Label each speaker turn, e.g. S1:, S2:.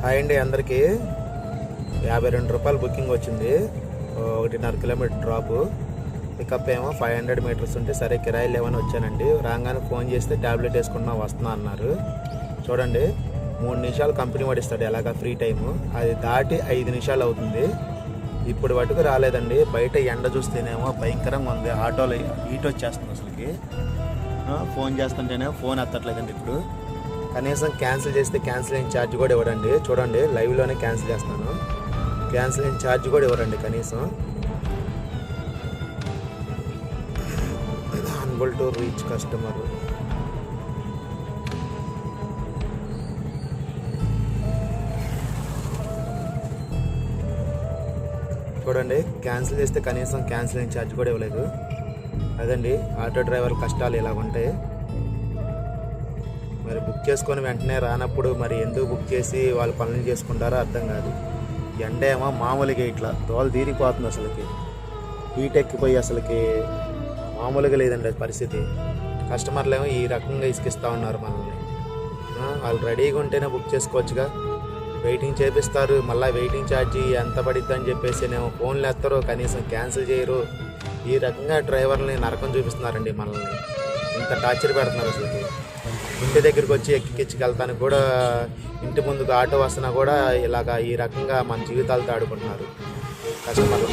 S1: Hi అండి అందరికీ. 52 రూపాయలు బుకింగ్ వచ్చింది. 1.5 కిలోమీటర్ డ్రాపు. పికప్ ఏమో 500 మీటర్స్ ఉంటే సరే కిరాయిలు లేవని వచ్చానండి. రాగానే ఫోన్ చేస్తే ట్యాబ్లెట్ వేసుకున్నా వస్తున్నా అన్నారు. చూడండి 3 నిమిషాలు కంపెనీ పడిస్తాడు ఎలాగా ఫ్రీ టైము. అది దాటి 5 నిమిషాలు అవుతుంది. ఇప్పుడు వరకు రాలేదండి. బయట ఎండ చూస్తేనేమో భయంకరంగా ఉంది. ఆటోలో హీట్ వచ్చేస్తుంది అసలుకి. ఫోన్ చేస్తుంటేనే ఫోన్ ఎత్తట్లేదండి. ఇప్పుడు కనీసం క్యాన్సిల్ చేస్తే క్యాన్సిలింగ్ ఛార్జ్ కూడా ఇవ్వడండి. చూడండి లైవ్లోనే క్యాన్సిల్ చేస్తున్నాను. క్యాన్సిలింగ్ ఛార్జ్ కూడా ఇవ్వరండి కనీసం. అన్బుల్ టు రీచ్ కస్టమర్. చూడండి క్యాన్సిల్ చేస్తే కనీసం క్యాన్సిలింగ్ ఛార్జ్ కూడా ఇవ్వలేదు. అదండి ఆటో డ్రైవర్ కష్టాలు ఇలా ఉంటాయి. మరి బుక్ చేసుకొని వెంటనే రానప్పుడు మరి ఎందుకు బుక్ చేసి వాళ్ళు పనులు చేసుకుంటారో అర్థం కాదు. ఎండ ఏమో మామూలుగా ఇట్లా తోలు తీరిపోతుంది అసలుకి. హీట్ ఎక్కిపోయి అసలుకి మామూలుగా లేదండి పరిస్థితి. కస్టమర్లు ఏమో ఈ రకంగా ఇసుకిస్తూ ఉన్నారు మనల్ని. వాళ్ళు రెడీగా ఉంటేనే బుక్ చేసుకోవచ్చుగా. వెయిటింగ్ చేపిస్తారు. మళ్ళీ వెయిటింగ్ ఛార్జీ ఎంత పడిద్ది అని చెప్పేసి ఏమో ఫోన్లు వేస్తారో కనీసం క్యాన్సిల్ చేయరు. ఈ రకంగా డ్రైవర్ని నరకం చూపిస్తున్నారండి మనల్ని. ఇంత టార్చర్ పెడుతున్నారు అసలుకి. ఇంటి దగ్గరికి వచ్చి ఎక్కించుకెళ్తానికి కూడా ఇంటి ముందుకు ఆటో వస్తున్నా కూడా ఇలాగా ఈ రకంగా మన జీవితాలతో ఆడుకుంటున్నారు కస్టమర్లు.